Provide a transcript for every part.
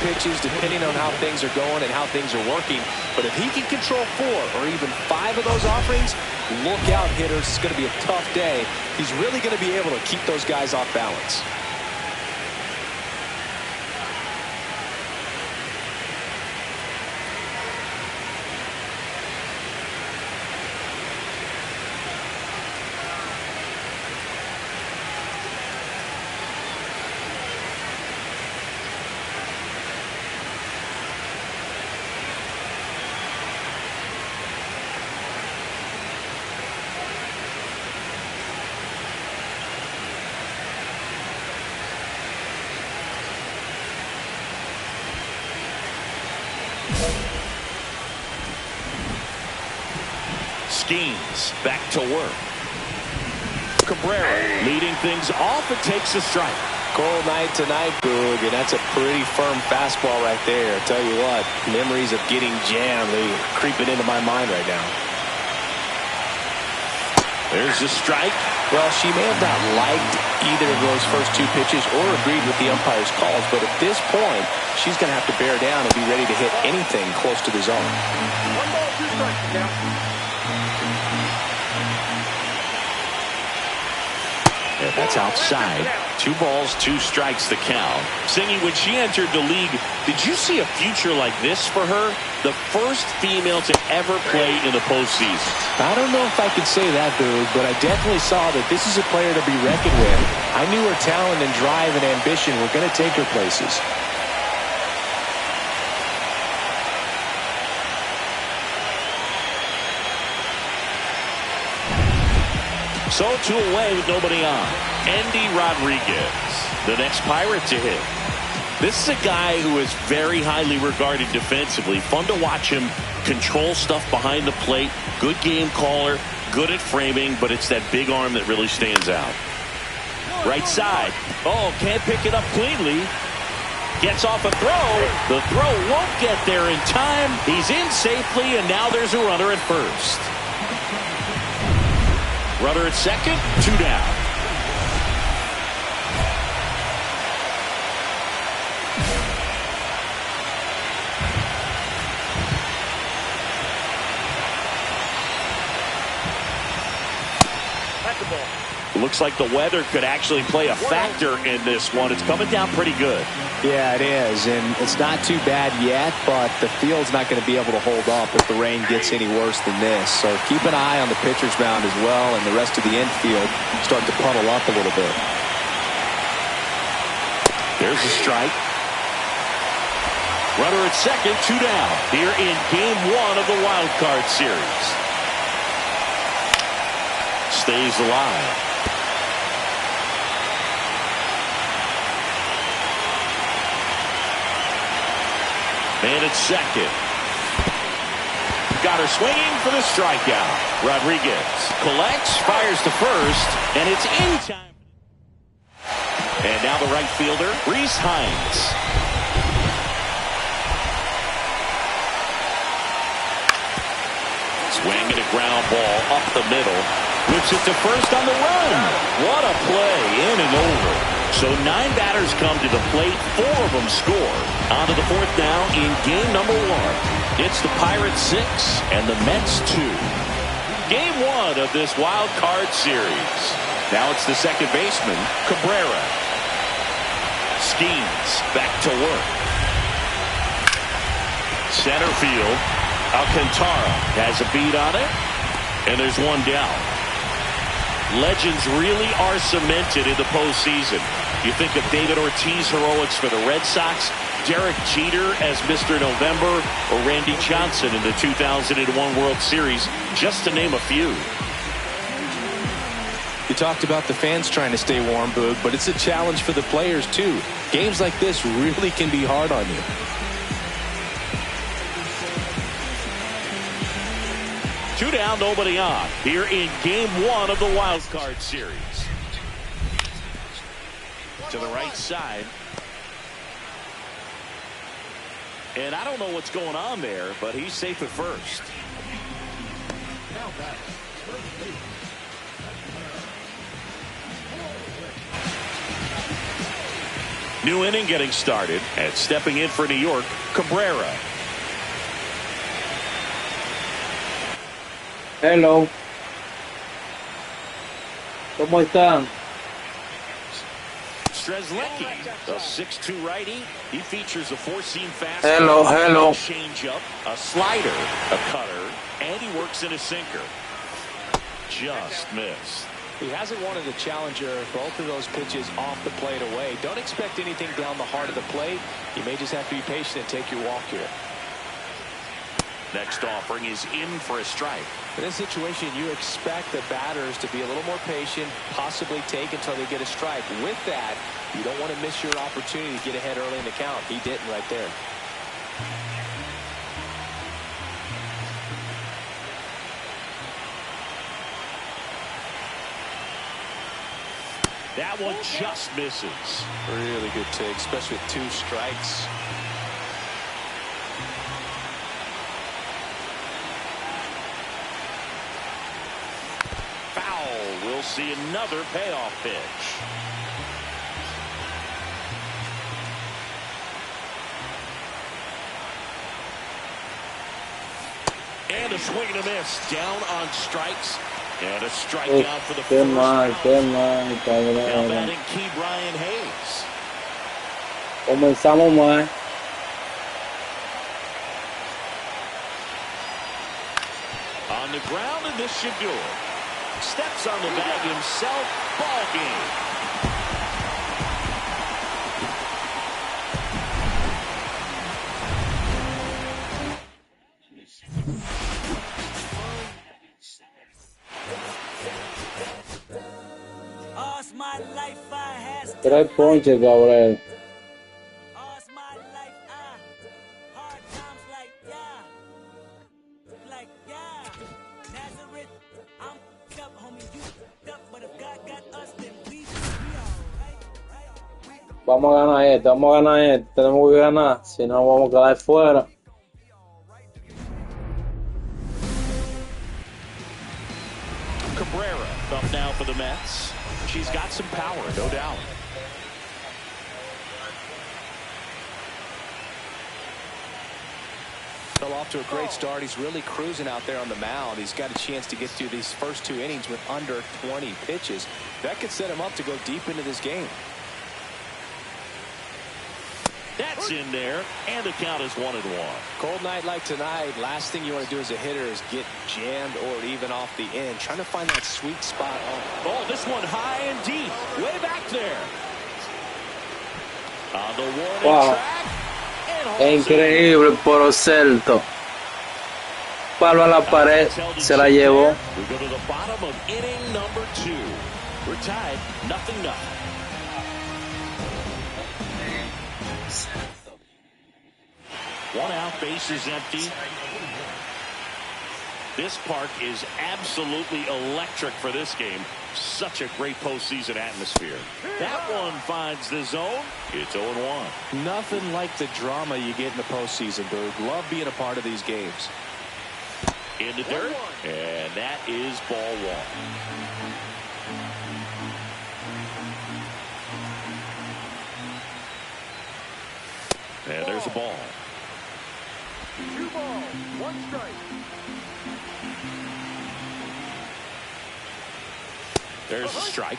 pitches depending on how things are going and how things are working. But if he can control 4 or even 5 of those offerings, look out, hitters. It's going to be a tough day. He's really going to be able to keep those guys off balance. Schemes back to work. Cabrera leading things off and takes a strike. Cold night tonight, Boog, and that's a pretty firm fastball right there. I tell you what, memories of getting jammed, they creeping into my mind right now. There's a strike. Well, she may have not liked either of those first 2 pitches or agreed with the umpire's calls, but at this point, she's going to have to bear down and be ready to hit anything close to the zone. 1 ball, 2 strikes now. Yeah, that's outside. 2 balls, 2 strikes the count. Singy, when she entered the league, did you see a future like this for her? The first female to ever play in the postseason. I don't know if I could say that, Boog, but I definitely saw that this is a player to be reckoned with. I knew her talent and drive and ambition were going to take her places. So 2 away with nobody on. Andy Rodriguez, the next Pirate to hit. This is a guy who is very highly regarded defensively. Fun to watch him control stuff behind the plate. Good game caller, good at framing, but it's that big arm that really stands out. Right side. Oh, can't pick it up cleanly. Gets off a throw. The throw won't get there in time. He's in safely, and now there's a runner at first. Runner at second, 2 down. Looks like the weather could actually play a factor in this one. It's coming down pretty good. Yeah, it is, and it's not too bad yet, but the field's not going to be able to hold up if the rain gets any worse than this. So keep an eye on the pitcher's mound as well, and the rest of the infield start to puddle up a little bit. There's a strike. Runner at second, 2 down. Here in game 1 of the wild card series. Stays alive. Man at second. Got her swinging for the strikeout. Rodriguez collects, fires to first, and it's in time. And now the right fielder, Reese Hines. Swinging a ground ball up the middle. Whips it to first on the run. What a play, in and over. So 9 batters come to the plate, 4 of them score. On to the 4th now in game number 1. It's the Pirates 6 and the Mets 2. Game 1 of this wild card series. Now it's the second baseman, Cabrera. Schemes back to work. Center field, Alcantara has a beat on it, and there's 1 down. Legends really are cemented in the postseason. You think of David Ortiz heroics for the Red Sox, Derek Jeter as Mr. November, or Randy Johnson in the 2001 World Series, just to name a few. You talked about the fans trying to stay warm, Boog, but it's a challenge for the players too. Games like this really can be hard on you. Two down, nobody on. Here in game 1 of the wild card series. To the right side. And I don't know what's going on there, but he's safe at first. New inning getting started, and stepping in for New York, Cabrera. Hello. ¿Cómo están? Strzelecki, a 6'2" righty. He features a four-seam fastball, Hello. a changeup, a slider, a cutter, and he works in a sinker. Just missed. He hasn't wanted a challenger. Both of those pitches off the plate away. Don't expect anything down the heart of the plate. You may just have to be patient and take your walk here. Next offering is in for a strike. In this situation, you expect the batters to be a little more patient, possibly take until they get a strike. With that, you don't want to miss your opportunity to get ahead early in the count. He didn't right there. That one just misses. Really good take, especially with 2 strikes. Foul. We'll see another payoff pitch. And a swing and a miss. Down on strikes. And a strikeout for the first round. Now batting key Brian Hayes. Comenzamos mal. On the ground, and this should do it. Steps on the bag himself. Ball game. Tres ponches, Gabriel. Vamos a ganar este, tenemos que ganar, si no vamos a quedar fuera. Cabrera up now for the Mets. She's got some power, no doubt. Fell off to a great start. He's really cruising out there on the mound. He's got a chance to get through these first 2 innings with under 20 pitches. That could set him up to go deep into this game. That's in there, and the count is 1-1. Cold night like tonight, last thing you want to do as a hitter is get jammed or even off the end. Trying to find that sweet spot. Oh, this one high and deep, way back there. On the warning track. Increíble por Ocelto. Palo a la pared, se la llevó. We go to the bottom of inning number 2. We're tied, 0-0. One out, base is empty. This park is absolutely electric for this game. Such a great postseason atmosphere. That one finds the zone. It's 0-1. Nothing like the drama you get in the postseason, Boog. Love being a part of these games. In the dirt, and that is ball 1. And there's a ball. 2 balls, 1 strike. There's a strike.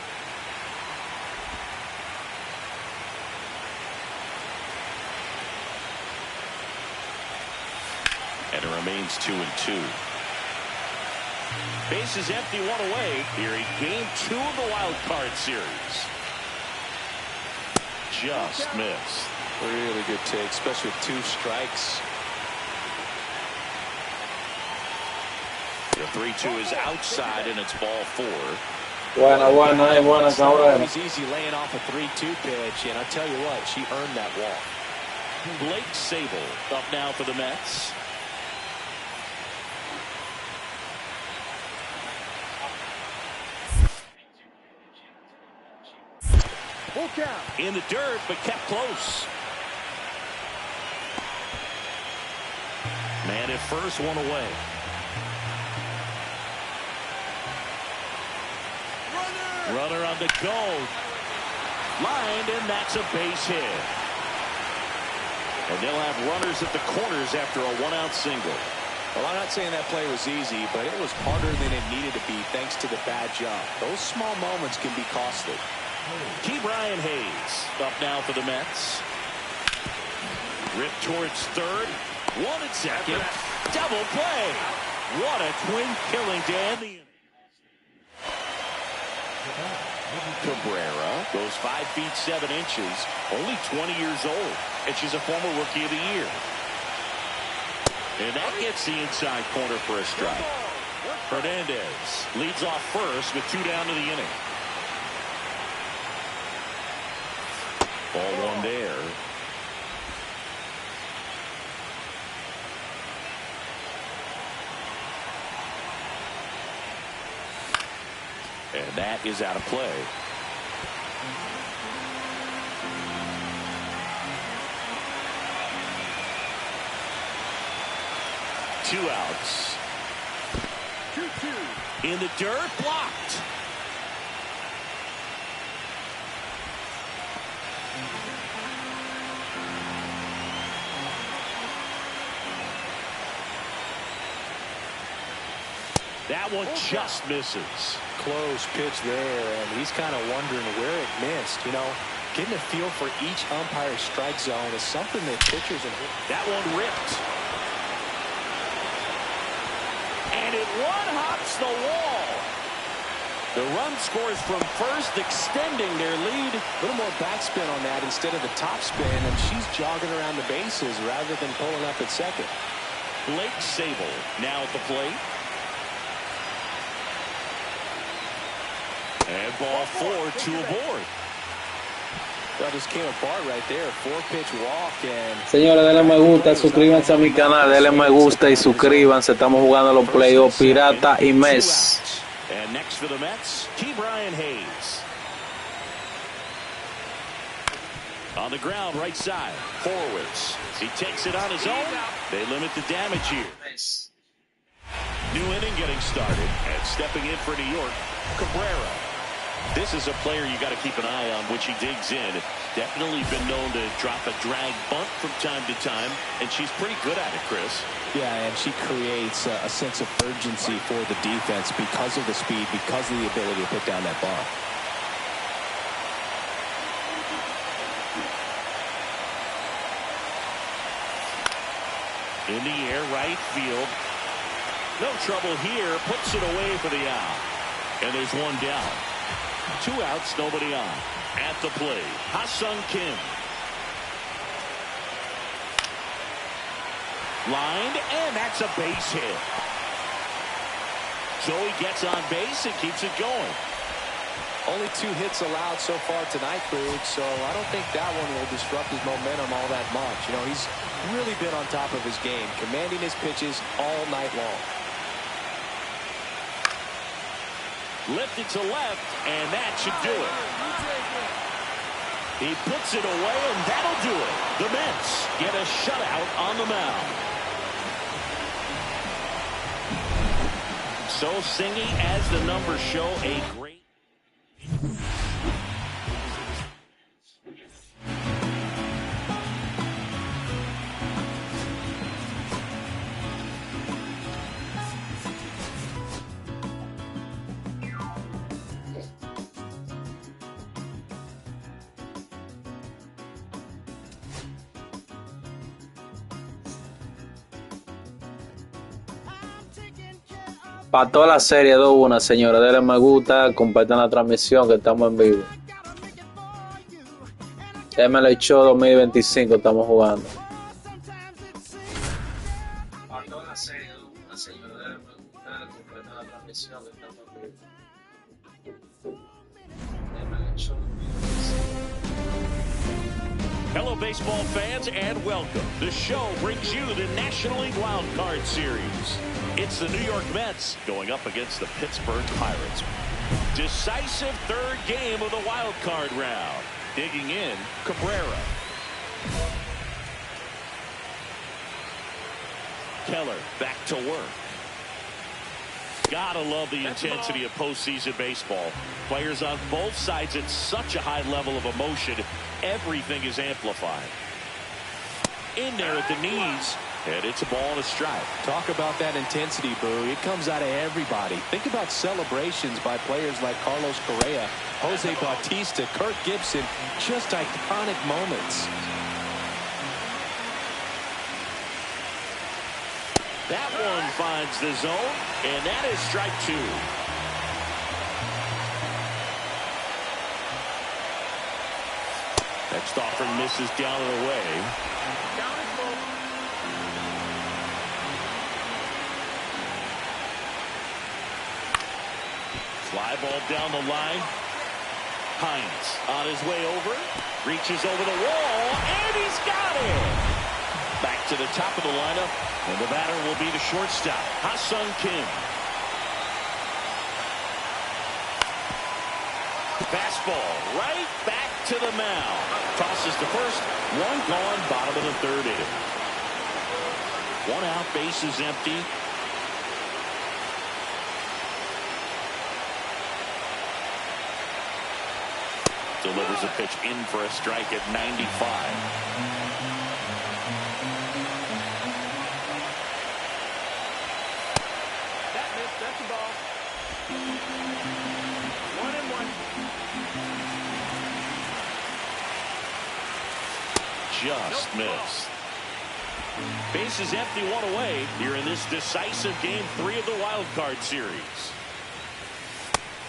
And it remains 2-2. Base is empty, 1 away here in game 2 of the wild card series. Just missed. Really good take, especially with 2 strikes. The 3-2 is outside, and it's ball 4. Buena, Cabrera. It's easy laying off a 3-2 pitch, and I tell you what, she earned that walk. Blake Sable up now for the Mets. Full count. In the dirt, but kept close. Man at first, 1 away. Runner on the go. Lined, and that's a base hit. And they'll have runners at the corners after a one-out single. Well, I'm not saying that play was easy, but it was harder than it needed to be thanks to the bad jump. Those small moments can be costly. Brian Hayes up now for the Mets. Rip towards third. One at second. Double play. What a twin killing to end the inning. Cabrera goes 5 feet 7 inches, only 20 years old, and she's a former Rookie of the Year. And that gets the inside corner for a strike. Hernandez leads off first with 2 down to the inning. Ball one there. And that is out of play. Two outs. 2-2. In the dirt, blocked. That one just misses. Close pitch there, and he's kind of wondering where it missed. You know, getting a feel for each umpire's strike zone is something that pitchers and that one ripped. And it one-hops the wall. The run scores from first, extending their lead. A little more backspin on that instead of the top spin, and she's jogging around the bases rather than pulling up at second. Blake Sable now at the plate. And ball 4, 2 aboard. That just came apart right there. 4-pitch walk and. Señores, denle me gusta, suscríbanse a mi canal, denle me gusta y suscríbanse. Estamos jugando los playoffs Pirata y Mets. And next for the Mets, Brian Hayes. On the ground, right side. Horowitz. He takes it on his own. They limit the damage here. New inning getting started. And stepping in for New York, Cabrera. This is a player you got to keep an eye on, which he digs in. Definitely been known to drop a drag bunt from time to time, and she's pretty good at it, Chris. Yeah, and she creates a sense of urgency for the defense because of the speed, because of the ability to put down that bunt. In the air, right field. No trouble here. Puts it away for the out. And there's one down. 2 outs, nobody on. At the plate, Ha-Sung Kim. Lined, and that's a base hit. So he gets on base and keeps it going. Only 2 hits allowed so far tonight, Boog, so I don't think that one will disrupt his momentum all that much. You know, he's really been on top of his game, commanding his pitches all night long. Lifted to left, and that should do it. He puts it away, and that'll do it. The Mets get a shutout on the mound. So singing as the numbers show, a great. Para toda la serie 2-1, señores, denle me gusta, compartan la transmisión que estamos en vivo. MLB Show 2025 estamos jugando. Para toda la serie 2-1, señores, denle me gusta, compartan la transmisión que estamos en vivo. MLB Show 2025. Hello, baseball fans, and welcome. The show brings you the National League Wild Card Series. It's the New York Mets going up against the Pittsburgh Pirates. Decisive third game of the wild card round. Digging in, Cabrera. Keller back to work. Gotta love the intensity of postseason baseball. Players on both sides at such a high level of emotion. Everything is amplified. In there at the knees, and it's a ball and a strike. Talk about that intensity, Boo. It comes out of everybody. Think about celebrations by players like Carlos Correa, Jose Bautista, Kirk Gibson. Just iconic moments. That one finds the zone, and that is strike two. Next offering misses down and away. Fly ball down the line. Hines on his way over. Reaches over the wall, and he's got it. Back to the top of the lineup, and the batter will be the shortstop, Ha-Sung Kim. Fastball right back to the mound. Tosses to first. One gone, bottom of the third inning. One out, base is empty. Delivers a pitch in for a strike at 95. That's the ball. 1-1. Just missed. Base is empty, one away here in this decisive game 3 of the wild card series.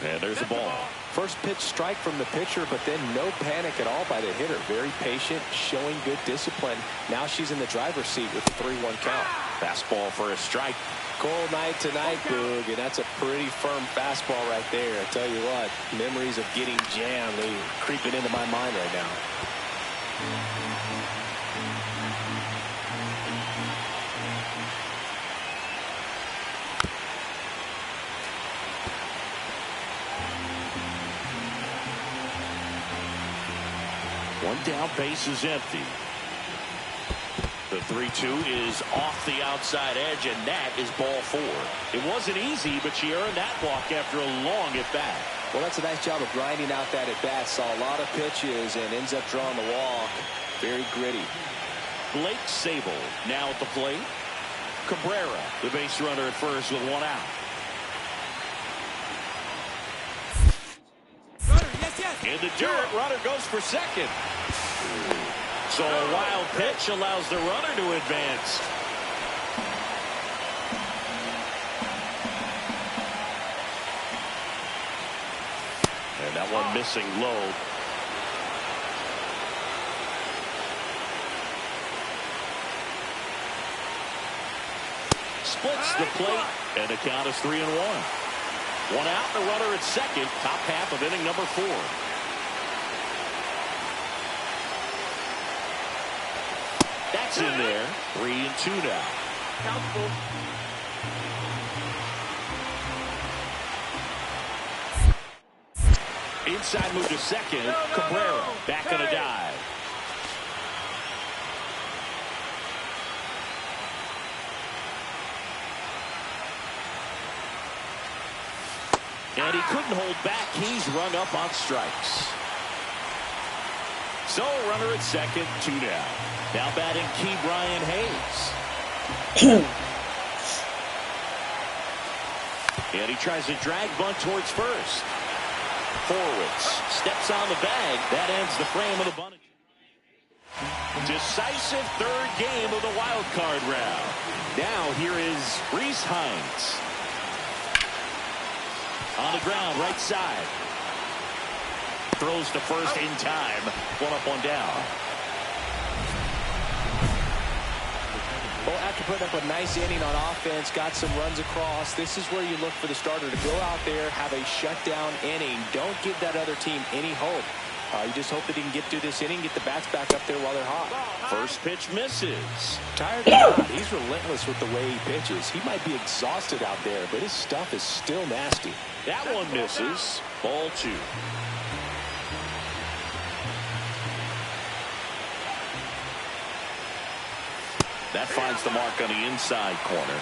And there's the ball. First pitch strike from the pitcher, but then no panic at all by the hitter. Very patient, showing good discipline. Now she's in the driver's seat with the 3-1 count. Fastball for a strike. Cold night tonight, Boog, and that's a pretty firm fastball right there. I tell you what, memories of getting jammed, they creeping into my mind right now. One down, base is empty. The 3-2 is off the outside edge, and that is ball 4. It wasn't easy, but she earned that walk after a long at-bat. Well, that's a nice job of grinding out that at-bat. Saw a lot of pitches and ends up drawing the walk. Very gritty. Blake Sable now at the plate. Cabrera, the base runner at first with one out. In the dirt, runner goes for second. So a wild pitch allows the runner to advance. And that one missing low. Splits the plate, and the count is 3-1. One out, the runner at second, top half of inning number 4. That's in there. 3-2 now. Countable. Inside move to second. Cabrera back on a dive. And he couldn't hold back. He's rung up on strikes. So runner at second, 2 down. Now batting Key Brian Hayes. And he tries to drag bunt towards first. Horwitz steps on the bag. That ends the frame of the bunt. Decisive third game of the wild card round. Now here is Reese Hines. On the ground, right side. Throws to first in time. 1 up, 1 down. Well, after putting up a nice inning on offense, got some runs across, this is where you look for the starter to go out there, have a shutdown inning. Don't give that other team any hope. You just hope that he can get through this inning, get the bats back up there while they're hot. First pitch misses. Tired or not, he's relentless with the way he pitches. He might be exhausted out there, but his stuff is still nasty. That one misses. Ball 2. That finds the mark on the inside corner.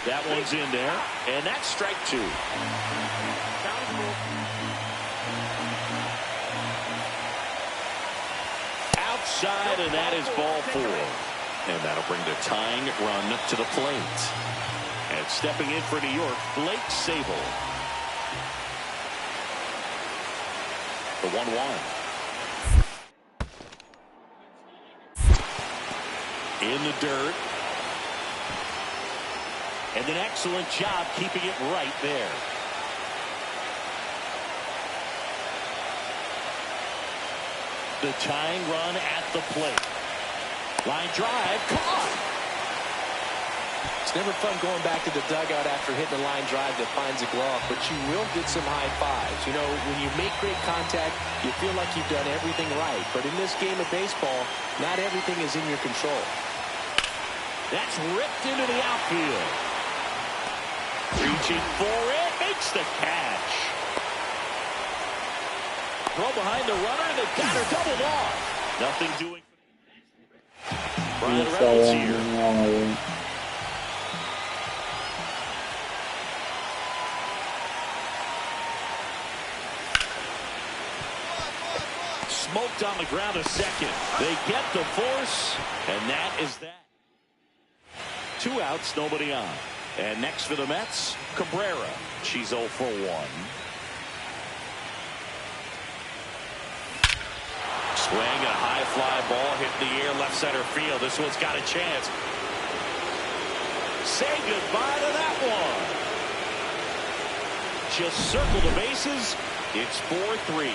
That one's in there, and that's strike two. Outside, and that is ball four. And that'll bring the tying run to the plate. And stepping in for New York, Blake Sabol. The 1-1. In the dirt. And an excellent job keeping it right there. The tying run at the plate. Line drive, caught. It's never fun going back to the dugout after hitting a line drive that finds a glove, but you will get some high fives. You know, when you make great contact, you feel like you've done everything right. But in this game of baseball, not everything is in your control. That's ripped into the outfield. Reaching for it, makes the catch. Throw behind the runner, and they've got her doubled off. Nothing doing. Brian Reynolds here. Smoked on the ground a second. They get the force, and that is that. 2 outs, nobody on. And next for the Mets, Cabrera. She's 0 for 1. Swing and a high fly ball hit in the air, left center field. This one's got a chance. Say goodbye to that one. Just circle the bases. It's 4-3.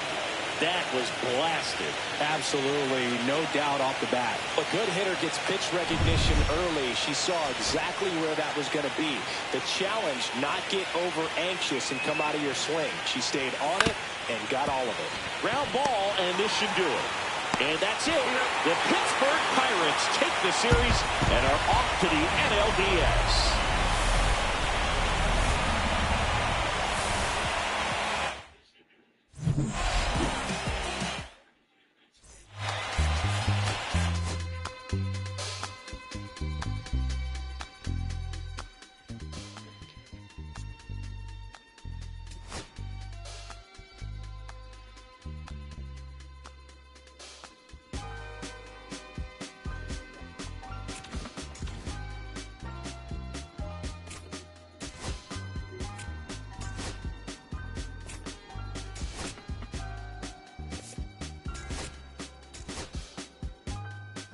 That was blasted. Absolutely, no doubt off the bat. A good hitter gets pitch recognition early. She saw exactly where that was going to be. The challenge, not get over anxious and come out of your swing. She stayed on it and got all of it. Ground ball, and this should do it. And that's it. The Pittsburgh Pirates take the series and are off to the NLDS.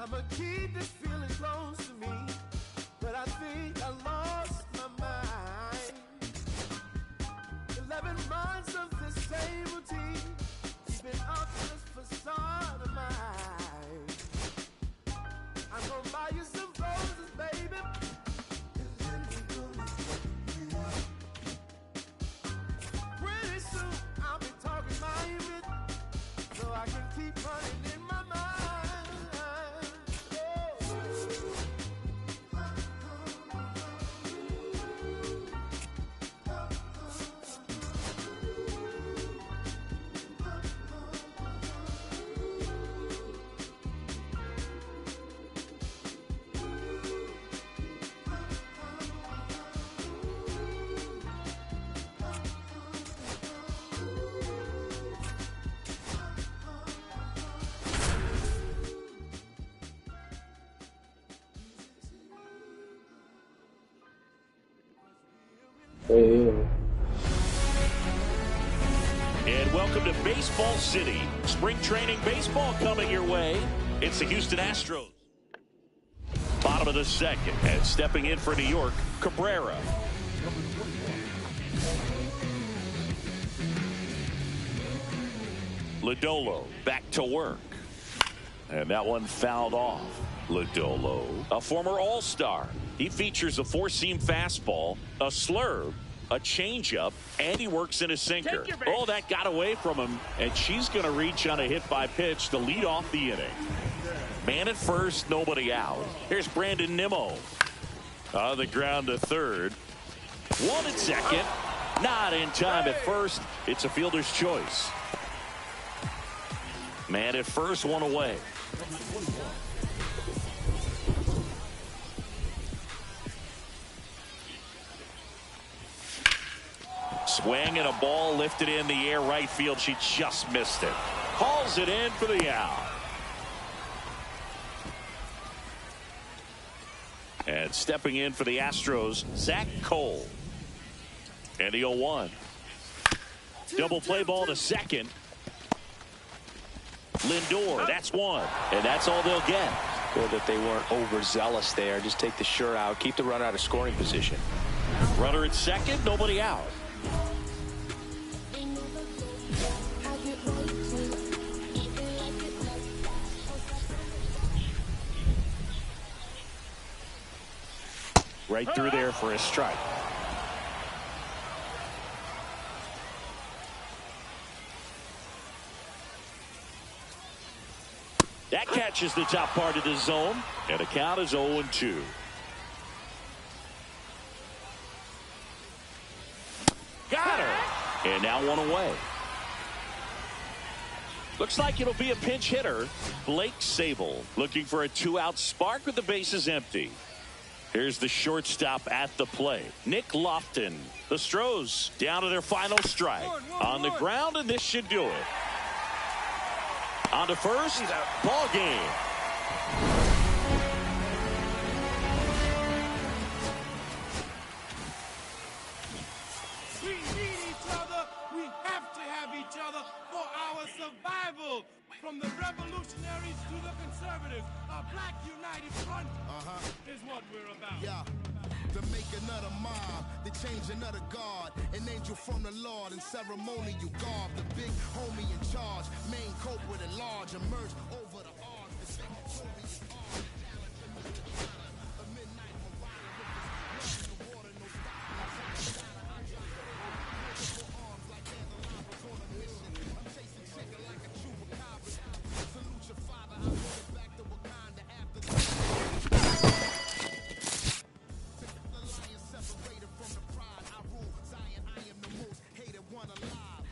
I'ma keep this feeling close to me, but I think I lost my mind. 11 months of the same routine, keeping up this facade of mine. I'm gonna buy you some roses, baby, and then we're gonna take you out. Pretty soon I'll be talking my image, so I can keep running in my mind. And welcome to Baseball City. Spring training baseball coming your way. It's the Houston Astros. Bottom of the second, and stepping in for New York, Cabrera. Lodolo back to work. And that one fouled off. Lodolo, a former All-Star. He features a four-seam fastball, a slurve, a changeup, and he works in a sinker. Oh, that got away from him, and she's going to reach on a hit-by pitch to lead off the inning. Man at first, nobody out. Here's Brandon Nimmo. On the ground to third. One at second. Not in time at first. It's a fielder's choice. Man at first, one away. Swing and a ball lifted in the air right field. She just missed it. Calls it in for the out. And stepping in for the Astros, Zach Cole. And the 0-1. Double play ball to second. Lindor, that's one. And that's all they'll get. Good that they weren't overzealous there. Just take the shirt out. Keep the runner out of scoring position. Runner at second, nobody out. Right through there for a strike. That catches the top part of the zone, and the count is 0-2. Got her, and now one away. Looks like it'll be a pinch hitter. Blake Sable looking for a 2-out spark with the bases empty. Here's the shortstop at the plate, Nick Lofton. The Stros down to their final strike. On the ground, and this should do it. On to first, ball game. We need each other. We have to have each other for our survival. From the revolutionaries to the conservatives, a black united front is what we're about. Yeah. To make another mob, they change another god, an angel from the Lord in ceremony you garb, the big homie in charge, main culprit at large, emerge over the odds, the victorious arm, a midnight mariah with the water, no stopping, arms like candelabras on a mission, I'm chasing chicken like a chupacabra, salute your father, I brought it back to Wakanda after the separated from the pride. I rule Zion. I am the most hated one alive.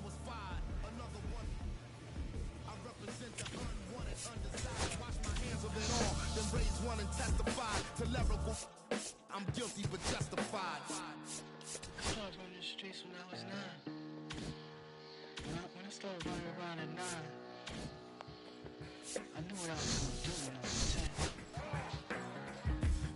Was fired. Another one. I represent the unwanted, undecided. Wash my hands of it all. Then raise one and testify to lyrical. I'm guilty but justified. I started running the streets when I was 9. When I started running around at 9, I knew what I was going to do when I was 10.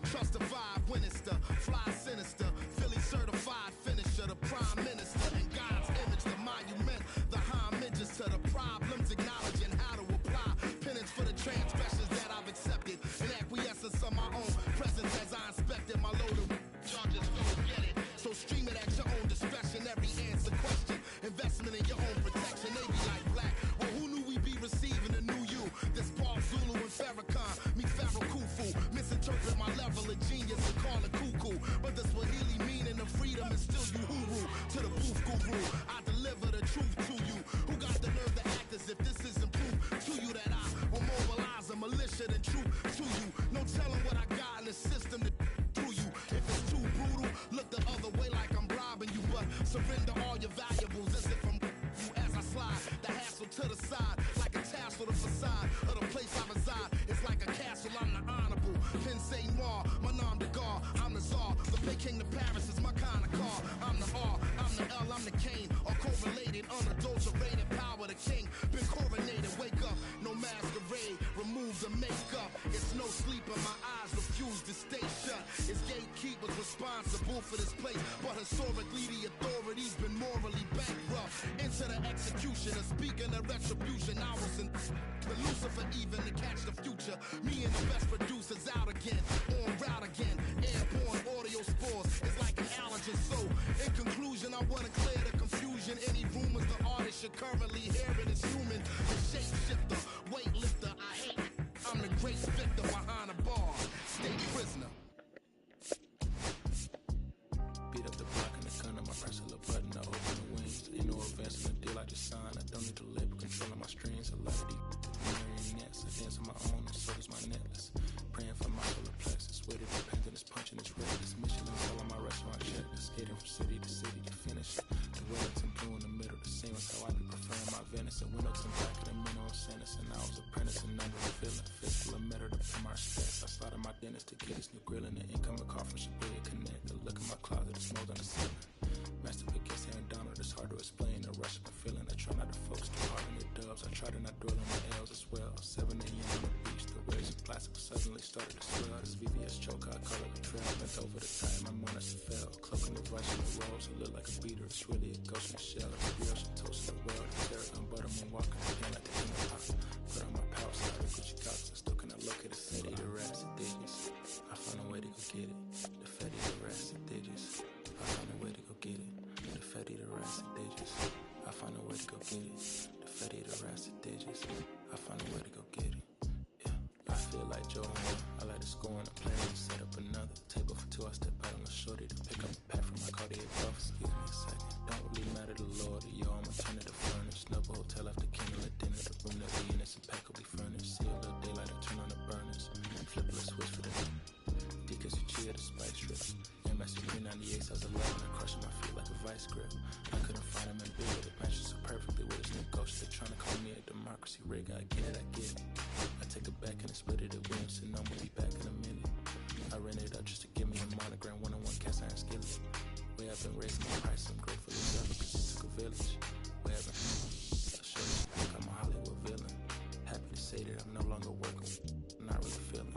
Trust the vibe, Winnister, fly sinister, Philly certified finisher, the prime minister, in God's image, the monument, the homages to the problems, acknowledging how to apply penance for the transgressions that I've accepted, and acquiescence of my own presence as I inspected my load of charges, don't get it, so stream it at your own discretion, every answer question, investment in your own protection, they be like black, well who knew we'd be receiving a new you, this Paul Zulu and Farrakhan, meet Pharaoh Khufu, misinterpret my level of genius and call it cuckoo. But the Swahili meaning of freedom is still you huru. To the booth guru, I deliver the truth to you. Who got the nerve to act as if this isn't proof to you that I will mobilize a militia and troop to you. No telling what I got in the system to do you. If it's too brutal, look the other way like I'm robbing you. But surrender all your valuables as if I'm you as I slide. The hassle to the side like a tassel the facade of the place I reside. It's like a castle, I'm the honorable. Pensée noir, my nom de gar, I'm the czar. The big king to Paris is my kind of car. I'm the R, I'm the L, I'm the Kane. All correlated, unadulterated power, the king. Been coronated, wake up, no masquerade. Remove the makeup, it's no sleep in my eyes, refuse to stay shut. It's gatekeepers responsible for this place. But historically, the authorities been morally bankrupt. Into the executioner, speaking of retribution, I was in the Lucifer even to catch the future. Me and the best producers out again, on route again. Airborne audio spores, it's like an allergen. So, in conclusion, I want to clear the confusion. Any rumors the artist you're currently hearing is human. The shapeshifter, weightlifter, I hate it. I'm the great victor behind a bar. Stay prisoner. Beat up the block in the gun, I press a little button to open the wings. Ain't no advance in the deal, I just sign. I don't need to label, controlling my strings. A lot of these marionettes, I dance on my own, and so does my necklace. Praying for get this new grill in the incoming call from Shibuya Connect. I look in my closet, it's mold on the ceiling. Master Pickens and Donald, it's hard to explain. The rush of the feeling, I try not to focus too hard on the dubs. I try to not dwell on the L's as well. 7 a.m. on the beach, the waves of plastic suddenly started to swell. This VVS choke, I call it a trail. Bent over the time, my monitor fell. Cloaking the rice in the rolls, it look like a beater. It's really a ghost in the shell. The brioche toasted the world. The Derek on butter, I'm walking the pan like the king of pop. Put on my power side, Gucci Cox. I still cannot locate the city, the rats and digits. I found a way to go get it. The Fetty, the rats and digits. I found a way to go get it. The Fetty, the rats and digits. I found a way to go get it. The Fetty, the rats and digits. I found a way to go get it. Yeah, I feel like Joe Horn. I like to score on the plane and set up another table for two. I step out on the shorty to pick up a pack from my Cartier buff. Excuse me a second. Don't really matter the Lord or yo, I'ma turn it to furnace. Snubble hotel after candle at dinner. The room that we in is impeccably furnished. See a little daylight, I turn on the burners. Flip a switch for the Deacons you cheer the spice strip. MSU 398, I was 11. I crushing my feet like a vice grip. I couldn't find him in bed. It matches so perfectly with his new ghost. They're trying to call me a democracy rig. I get it, I get it. I take it back and I split it at Williamson. I'm gonna be back in a minute. I ran it up just to give me a monogram. One-on-one cast iron skillet. Way I've been raising my price. I'm grateful as ever because it took a village. Way I've been. I'll show you. I'm a Hollywood villain. Happy to say that I'm no longer working. I'm not really feeling.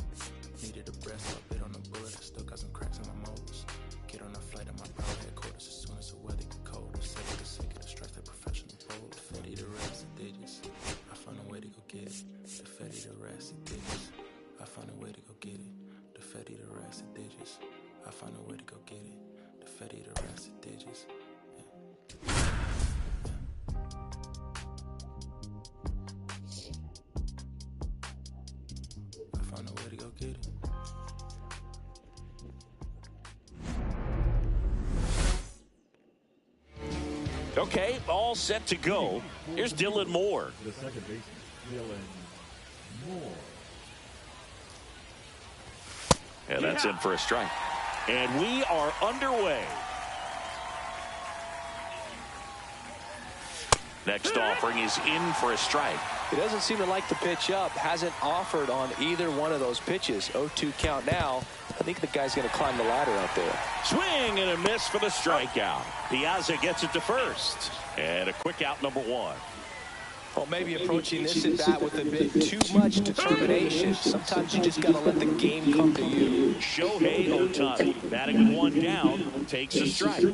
Needed a breath, so I bit on the bullet. I still got some cracks in my molars. Get on a flight at my private headquarters as soon as the weather get colder. Sick of the sick of the stress that professional bold. The Fetty, the rats and digits. I found a way to go get it. The Fetty, the rats and digits. I found a way to go get it. The Fetty, the rats and digits. I found a way to go get it. The Fetty, the rats and digits. I found a way to go get it. Okay, all set to go. Here's Dylan Moore. The second baseman, Dylan Moore. And that's in for a strike. And we are underway. Next offering is in for a strike. He doesn't seem to like the pitch up. Hasn't offered on either one of those pitches. 0-2 count now. I think the guy's going to climb the ladder out there. Swing and a miss for the strikeout. Piazza gets it to first. And a quick out, number one. Well, maybe approaching this at bat with a bit too much determination. Sometimes you just got to let the game come to you. Shohei Ohtani batting with one down, takes a strike.